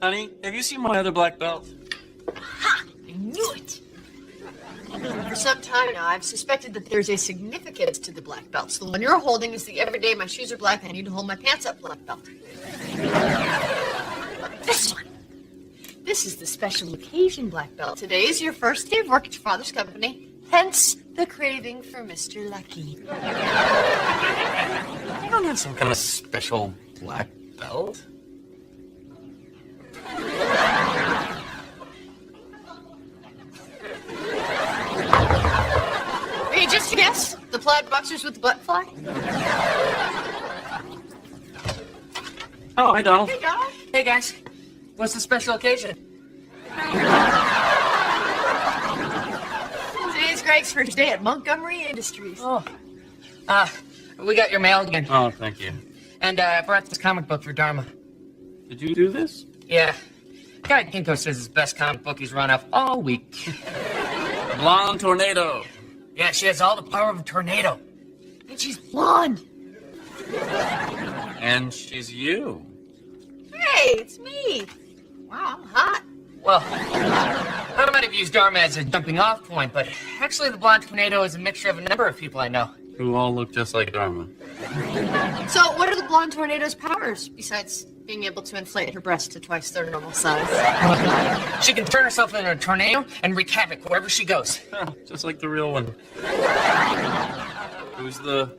Honey, have you seen my other black belt? Ha! I knew it! For some time now, I've suspected that there's a significance to the black belts. The one you're holding is the everyday my shoes are black, I need to hold my pants up black belt. This one. This is the special occasion black belt. Today is your first day of work at your father's company, hence the craving for Mr. Lucky. I don't have some kind of special black belt. Hey, just a guess? The plaid boxers with the butt fly? Oh, hi, Donald. Hey, Donald. Hey, guys. What's the special occasion? Today's Greg's first day at Montgomery Industries. Oh. We got your mail again. Oh, thank you. And I brought this comic book for Dharma. Did you do this? Yeah. Guy Kinko says it's the best comic book he's run off all week. Blonde tornado. Yeah, she has all the power of a tornado. And she's blonde. And she's you. Hey, it's me. Wow, I'm hot. Well, I might have used Dharma as a jumping off point, but actually the blonde tornado is a mixture of a number of people I know. Who all look just like Dharma. So, what are the blonde tornado's powers, besides being able to inflate her breast to twice their normal size? She can turn herself into a tornado and wreak havoc wherever she goes. Just like the real one. Who's the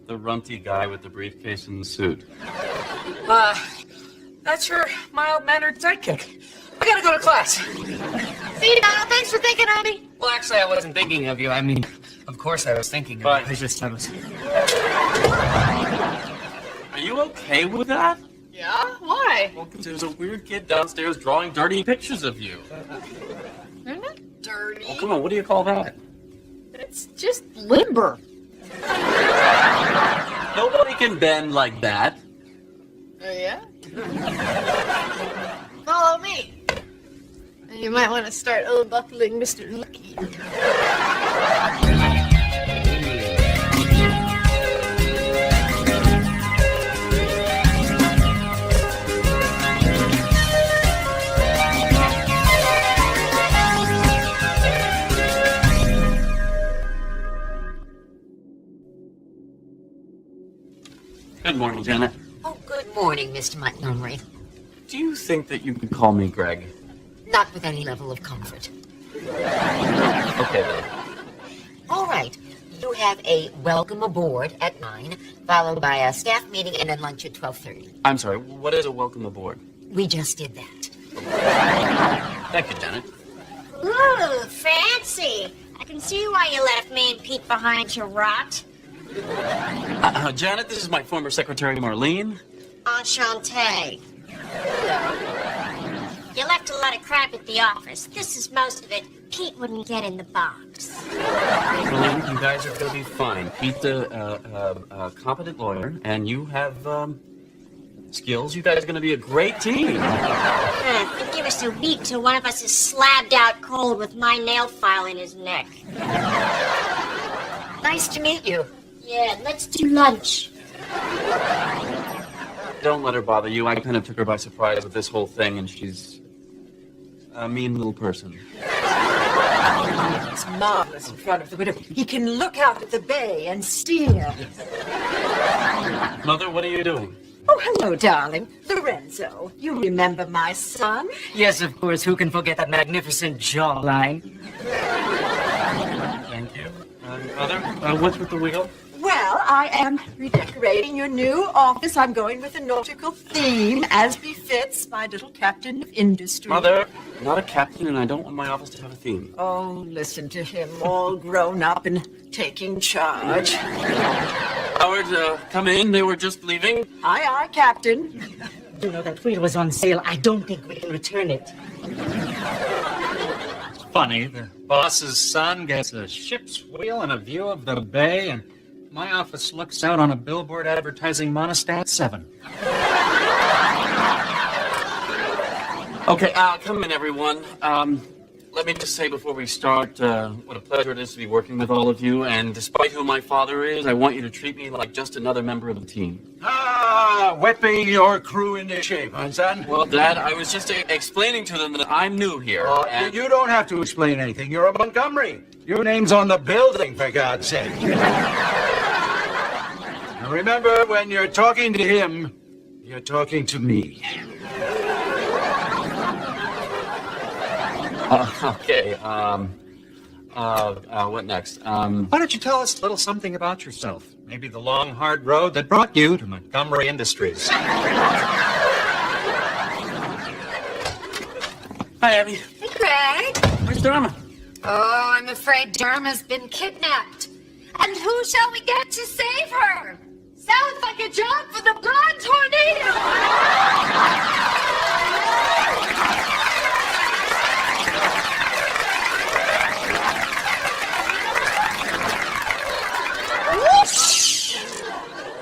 runty guy with the briefcase and the suit? That's her mild-mannered sidekick. I gotta go to class. See you, Donald. Thanks for thinking of me. Well, actually, I wasn't thinking of you. I mean, of course I was thinking of you. I was. Are you okay with that? Yeah? Why? Well, because there's a weird kid downstairs drawing dirty pictures of you. They're not dirty. Oh, come on, what do you call that? It's just limber. Nobody can bend like that. Oh, yeah? Follow me. And you might want to start unbuckling Mr. Lucky. Good morning, Janet. Oh, good morning, Mr. Montgomery. Do you think that you could call me Greg? Not with any level of comfort. Okay, then. All right. You have a welcome aboard at 9, followed by a staff meeting and then lunch at 12:30. I'm sorry, what is a welcome aboard? We just did that. Thank you, Janet. Ooh, fancy. I can see why you left me and Pete behind to rot. Janet, this is my former secretary, Marlene. Enchanté. You left a lot of crap at the office. This is most of it. Pete wouldn't get in the box. Marlene, you guys are going to be fine. Pete's a competent lawyer, and you have skills. You guys are going to be a great team. They give us a week till one of us is slabbed out cold with my nail file in his neck. Nice to meet you. Yeah, let's do lunch. Don't let her bother you. I kind of took her by surprise with this whole thing, and she's a mean little person. It's marvelous in front of the window. He can look out at the bay and steer. Mother, what are you doing? Oh, hello, darling. Lorenzo, you remember my son? Yes, of course. Who can forget that magnificent jawline? Thank you. Mother, what's with the wheel? Well, I am redecorating your new office. I'm going with a nautical theme, as befits my little captain of industry. Mother, I'm not a captain, and I don't want my office to have a theme. Oh, listen to him, all grown up and taking charge. Howard, come in. They were just leaving. Aye, aye, Captain. You know, that wheel was on sale. I don't think we can return it. It's funny. The boss's son gets a ship's wheel and a view of the bay, and my office looks out on a billboard advertising Monostat 7. Okay, come in, everyone. let me just say before we start, what a pleasure it is to be working with all of you. And despite who my father is, I want you to treat me like just another member of the team. Whipping your crew into shape, huh, son? Well, Dad, I was just explaining to them that I'm new here. And You don't have to explain anything. You're a Montgomery. Your name's on the building, for God's sake. Now remember, when you're talking to him, you're talking to me. Okay. What next? Why don't you tell us a little something about yourself? Maybe the long, hard road that brought you to Montgomery Industries. Hi, Abby. Hey, Greg. Where's Dharma? Oh, I'm afraid Dharma's been kidnapped. And who shall we get to save her? Sounds like a job for the blonde tornado.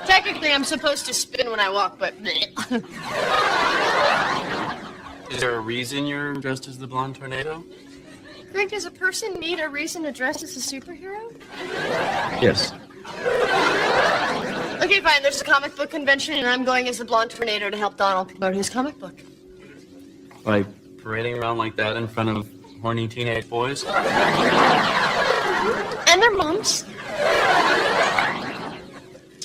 Technically, I'm supposed to spin when I walk, but... Is there a reason you're dressed as the blonde tornado? Greg, does a person need a reason to dress as a superhero? Yes. Okay, fine. There's a comic book convention, and I'm going as the blonde tornado to help Donald promote his comic book. By parading around like that in front of horny teenage boys? And their moms.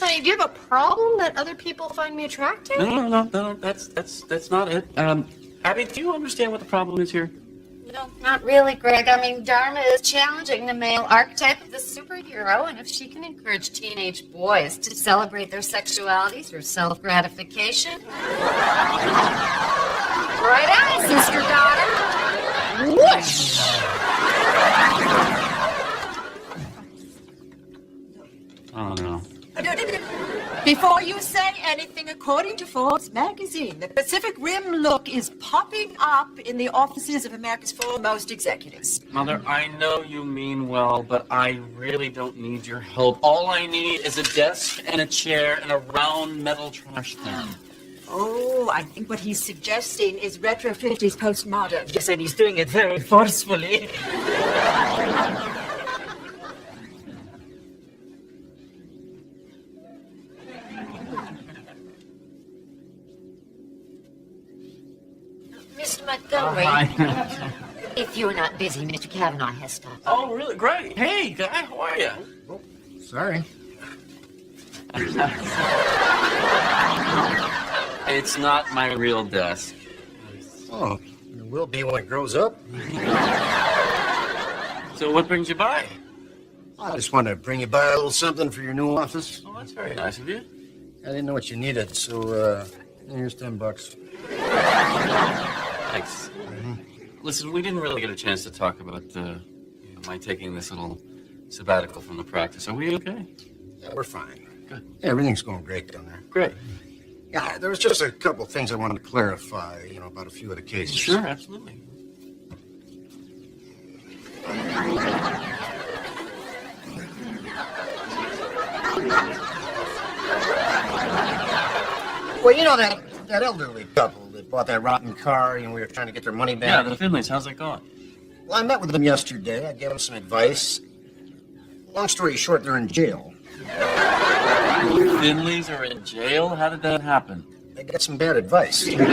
Honey, do you have a problem that other people find me attractive? No, that's not it. Abby, do you understand what the problem is here? No, not really, Greg. I mean, Dharma is challenging the male archetype of the superhero, and if she can encourage teenage boys to celebrate their sexuality through self-gratification... Right on, sister-daughter. Whoosh! Oh, no. Before you say anything, according to Forbes magazine, the Pacific Rim look is popping up in the offices of America's foremost executives. Mother, I know you mean well, but I really don't need your help. All I need is a desk and a chair and a round metal trash can. Oh, I think what he's suggesting is retro 50s postmodern. Yes, and he's doing it very forcefully. Mr. Montgomery, if you're not busy, Mr. Kavanaugh has stopped. Oh, really? Great. Hey, guy, how are you? Sorry. It's not my real desk. Oh, it will be when it grows up. So what brings you by? I just wanted to bring you by a little something for your new office. Oh, that's very nice of you. I didn't know what you needed, so here's $10. Thanks. Listen, we didn't really get a chance to talk about my taking this little sabbatical from the practice. Are we okay? Yeah, we're fine. Good. Yeah, everything's going great down there. Great. Yeah, there was just a couple things I wanted to clarify, about a few of the cases. Sure, absolutely. Well, that elderly couple that bought that rotten car, we were trying to get their money back. Yeah, the Finleys, how's that going? Well, I met with them yesterday. I gave them some advice. Long story short, they're in jail. The Finleys are in jail? How did that happen? They got some bad advice. Listen,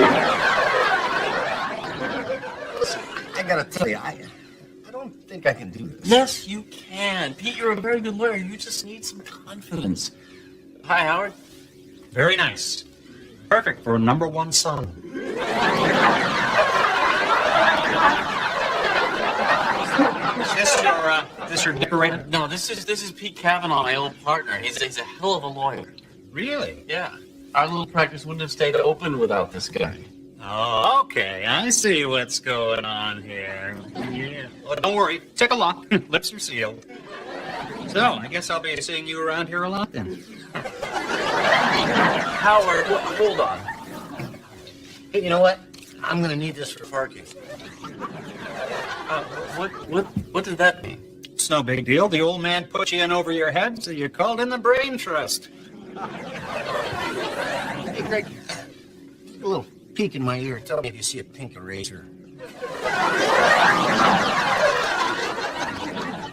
I gotta tell you, I don't think I can do this. Yes, you can. Pete, you're a very good lawyer. You just need some confidence. Hi, Howard. Very nice. Perfect for a #1 son. Is this your decorator? No, this is Pete Kavanaugh, my old partner. He's a hell of a lawyer. Really? Yeah. Our little practice wouldn't have stayed open without this guy. Oh, okay. I see what's going on here. Yeah. Well, don't worry. Take a look. Lips are sealed. So, I guess I'll be seeing you around here a lot then. Howard, hold on. Hey, you know what? I'm gonna need this for parking. What did that mean? It's no big deal. The old man put you in over your head, so you called in the brain trust. Hey, Greg, a little peek in my ear. Tell me if you see a pink eraser.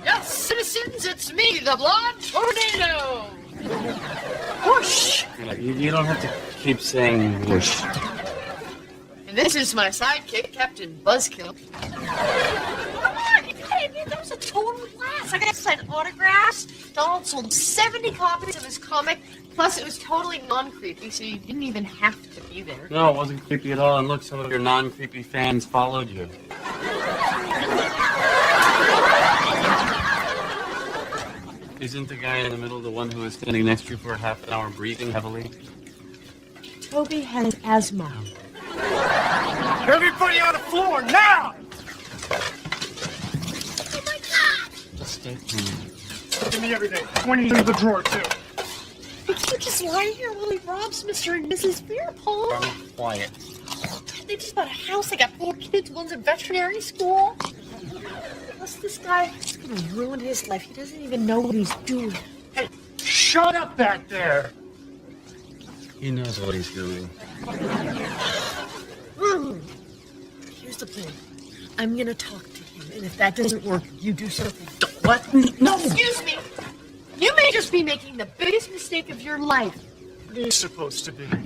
Yes, citizens, it's me, the Blonde Tornado. Whoosh! You don't have to keep saying whoosh. And this is my sidekick, Captain Buzzkill. Come on, that was a total blast. I got to sign autographs. Donald sold 70 copies of his comic. Plus, it was totally non-creepy, so you didn't even have to be there. No, it wasn't creepy at all. And look, some of your non-creepy fans followed you. Isn't the guy in the middle the one who was standing next to you for a half an hour breathing heavily? Toby has asthma. Everybody on the floor, now! Oh my God! Just stay calm. Give me everything. 20 in the drawer, too. You can't just lie here while he robs Mr. and Mrs. Fearpole. Quiet. They just bought a house. They got 4 kids. One's in veterinary school. Plus, this guy is going to ruin his life. He doesn't even know what he's doing. Hey, shut up back there! He knows what he's doing. Here's the plan. I'm going to talk to him, and if that doesn't work, you do something. What? No! Excuse me! You may just be making the biggest mistake of your life. What are you supposed to be? Don't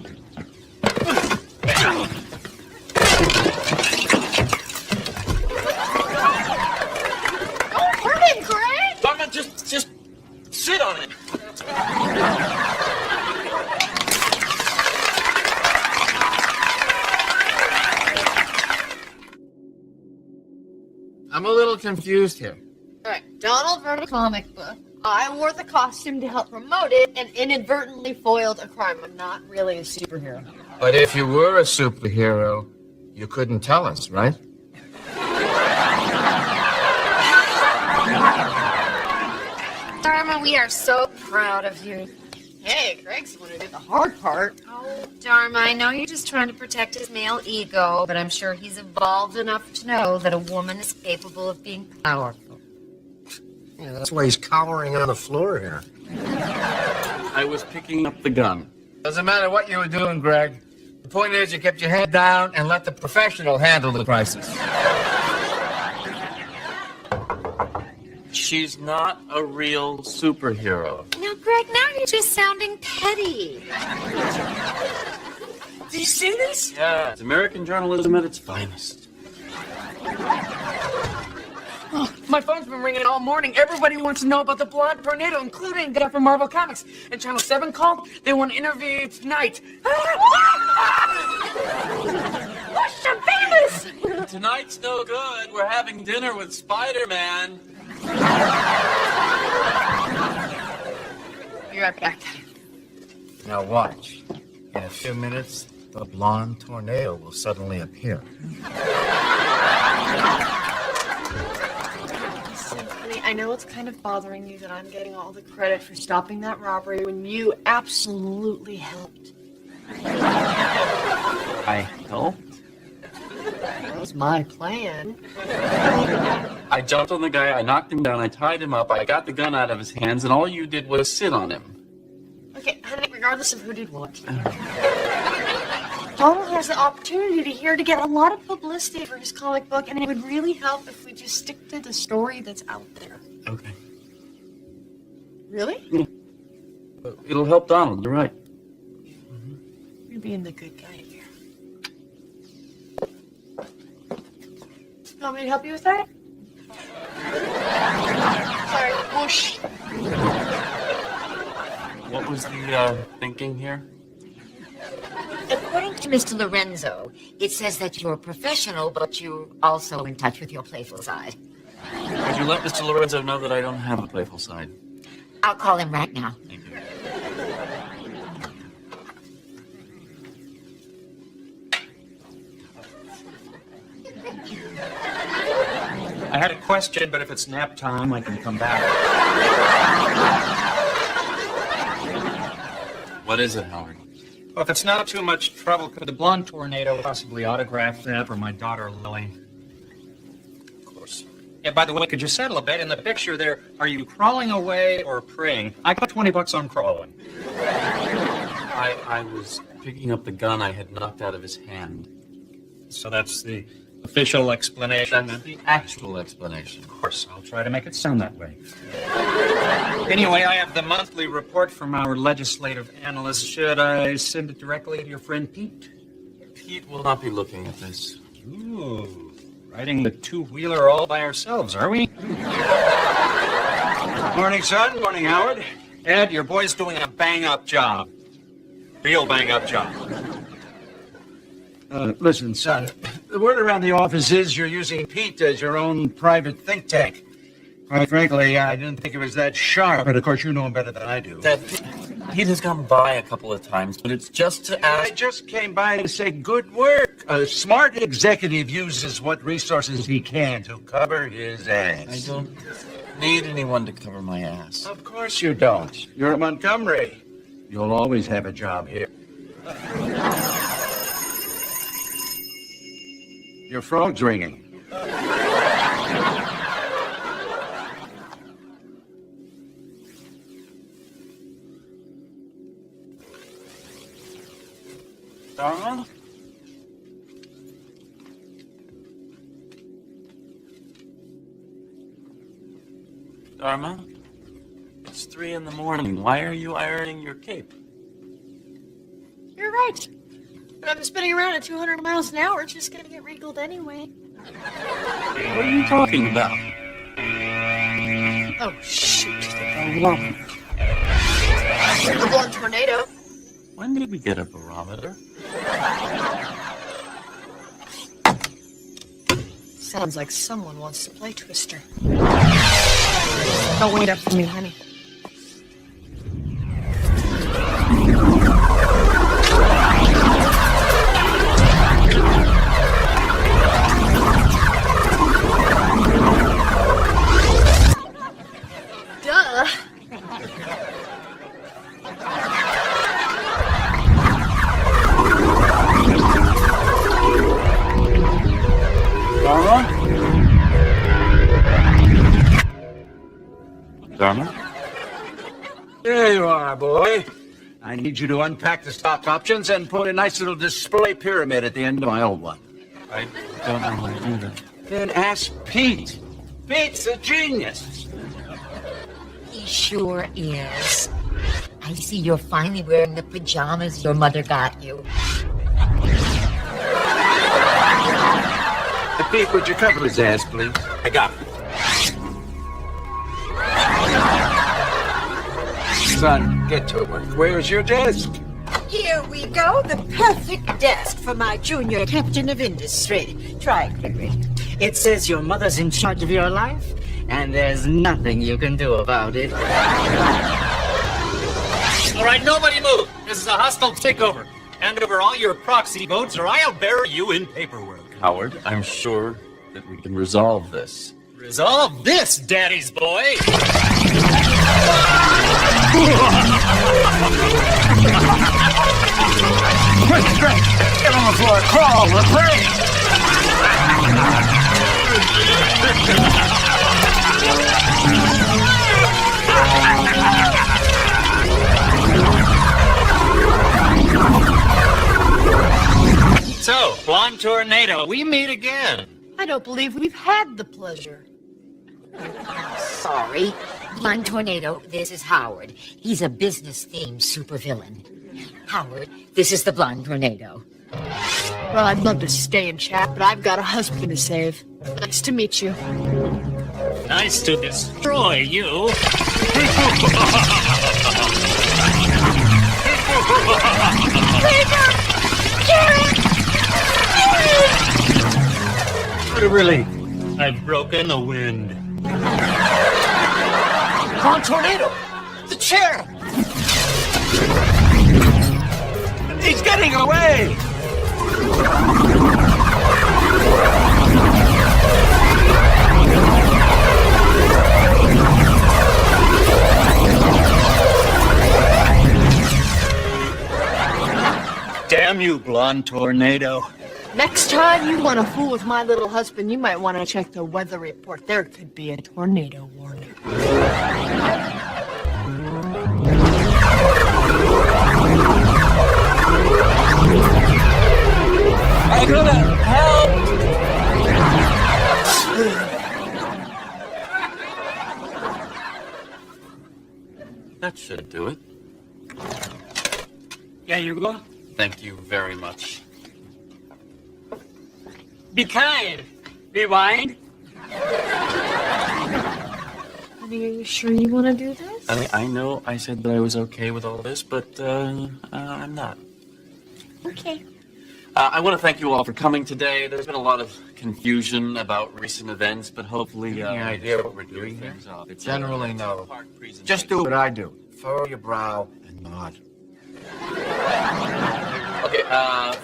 hurt him, Greg! Dharma, just sit on it. I'm a little confused here. All right, Donald wrote a comic book. I wore the costume to help promote it and inadvertently foiled a crime. I'm not really a superhero. But if you were a superhero, you couldn't tell us, right? Dharma, we are so proud of you. Hey, Greg's the one who did the hard part. Oh, Dharma, I know you're just trying to protect his male ego, but I'm sure he's evolved enough to know that a woman is capable of being powerful. Yeah, that's why he's cowering on the floor here. I was picking up the gun. Doesn't matter what you were doing, Greg. The point is you kept your head down and let the professional handle the crisis. She's not a real superhero. Now, Greg, now you're just sounding petty. Did you see this? Yeah, it's American journalism at its finest. Oh, my phone's been ringing all morning. Everybody wants to know about the Blonde Tornado, including the guy from Marvel Comics. And Channel 7 called. They want to interview you tonight. What's the famous? Tonight's no good. We're having dinner with Spider-Man. Be right back. Now watch. In a few minutes, the Blonde Tornado will suddenly appear. Simply, I know it's kind of bothering you that I'm getting all the credit for stopping that robbery when you absolutely helped. I helped? That was my plan. I jumped on the guy, I knocked him down, I tied him up, I got the gun out of his hands, and all you did was sit on him. Okay, honey, regardless of who did what. Donald has the opportunity here to get a lot of publicity for his comic book, and it would really help if we just stick to the story that's out there. Okay. Really? It'll help Donald, you're right. You're being the good guy here. You want me to help you with that? Sorry, whoosh. What was the thinking here? According to Mr. Lorenzo, it says that you're a professional, but you're also in touch with your playful side. Would you let Mr. Lorenzo know that I don't have a playful side? I'll call him right now. Thank you. I had a question, but if it's nap time, I can come back. What is it, Howard? Well, if it's not too much trouble, could the Blonde Tornado possibly autograph that for my daughter, Lily? Of course. Yeah, by the way, could you settle a bet? In the picture there, are you crawling away or praying? I got $20 on crawling. I was picking up the gun I had knocked out of his hand. So that's the official explanation. That's the actual explanation. Of course, I'll try to make it sound that way. Anyway, I have the monthly report from our legislative analyst. Should I send it directly to your friend Pete? Pete will not be looking at this. Ooh, riding the two-wheeler all by ourselves, are we? Morning, son. Morning, Howard. Ed, your boy's doing a bang-up job. Real bang-up job. Listen, son, the word around the office is you're using Pete as your own private think tank. Quite frankly, I didn't think it was that sharp, but of course you know him better than I do. Dad, Pete has come by a couple of times, but it's just to I ask... just came by to say good work. A smart executive uses what resources he can to cover his ass. I don't need anyone to cover my ass. Of course you don't. You're at Montgomery. You'll always have a job here. Your frog's ringing. Dharma? Dharma? It's 3 in the morning. Why are you ironing your cape? You're right. But I'm spinning around at 200 miles an hour. It's just gonna get wrinkled anyway. What are you talking about? Oh, shoot. The blonde tornado. When did we get a barometer? Sounds like someone wants to play Twister. Don't wait up for me, honey. Duh. Dharma? There you are, boy. I need you to unpack the stock options and put a nice little display pyramid at the end of my old one. I don't know how to do that. Then ask Pete. Pete's a genius. He sure is. I see you're finally wearing the pajamas your mother got you. Pete, would you cover his ass, please? I got it. Son, get to work. Where's your desk? Here we go, the perfect desk for my junior captain of industry. Try it, Gregory. It says your mother's in charge of your life, and there's nothing you can do about it. All right, nobody move. This is a hostile takeover. Hand over all your proxy votes or I'll bury you in paperwork. Howard, I'm sure that we can resolve this. Resolve this, daddy's boy. Quick, get on the floor, crawl, the brain. So, Blonde Tornado, we meet again. I don't believe we've had the pleasure. Sorry. Blonde Tornado, this is Howard. He's a business-themed supervillain. Howard, this is the Blonde Tornado. Well, I'd love to stay and chat, but I've got a husband to save. Nice to meet you. Nice to destroy you. What a relief. I've broken the wind. Blonde Tornado! The chair! He's getting away! Damn you, Blonde Tornado. Next time you want to fool with my little husband, you might want to check the weather report. There could be a tornado warning. I gotta help! That should do it. Yeah, you go. Thank you very much. Be kind. Rewind. Honey, are you sure you want to do this? I know I said that I was okay with all this, but I'm not. Okay. I want to thank you all for coming today. There's been a lot of confusion about recent events, but hopefully... Any idea what we're doing here? Generally, no. Just do what I do. Furrow your brow and nod. Okay,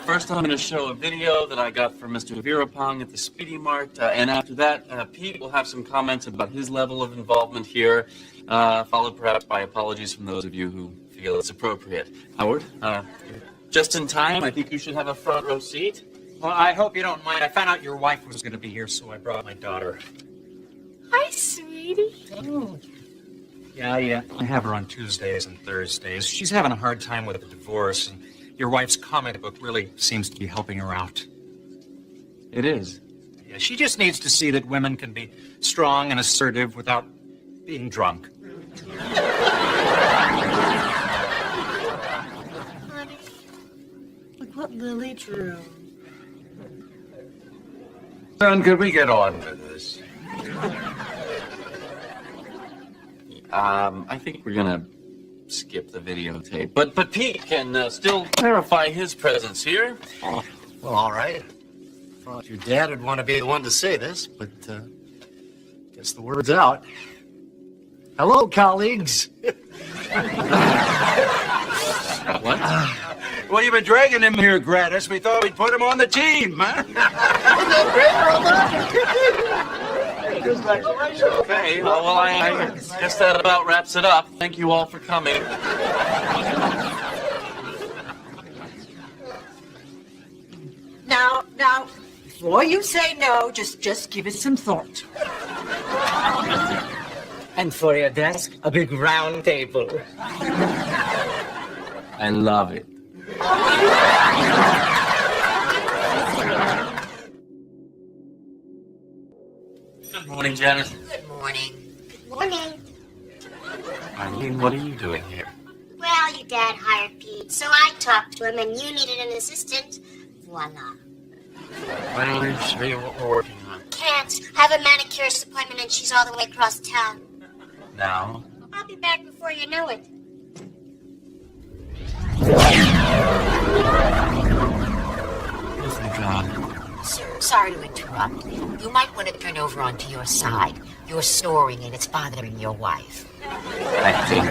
first I'm going to show a video that I got from Mr. Veerapong at the Speedy Mart, and after that, Pete will have some comments about his level of involvement here, followed perhaps by apologies from those of you who feel it's appropriate. Howard, just in time, I think you should have a front row seat. Well, I hope you don't mind. I found out your wife was going to be here, so I brought my daughter. Hi, sweetie. Yeah. I have her on Tuesdays and Thursdays. She's having a hard time with a divorce, and your wife's comic book really seems to be helping her out. It is. Yeah, she just needs to see that women can be strong and assertive without being drunk. Honey, look what Lily drew. Son, could we get on with this? I think we're gonna skip the videotape, but Pete can still clarify his presence here. Well, all right. Thought your dad would want to be the one to say this, but guess the word's out. Hello, colleagues. What? Well, you've been dragging him here, Gratis. We thought we'd put him on the team, huh? Okay, well, I guess that about wraps it up. Thank you all for coming. Now, before you say no, just give it some thought. And for your desk, a big round table. I love it. Good morning, Janet. Good morning. Good morning. Eileen, what are you doing here? Well, your dad hired Pete, so I talked to him, and you needed an assistant. Voila. Why don't you show you what we're working on? Can't. Have a manicurist appointment, and she's all the way across town. Now? I'll be back before you know it. Thank God. Sir, sorry to interrupt. You might want to turn over onto your side. You're snoring and it's bothering your wife. Thank you.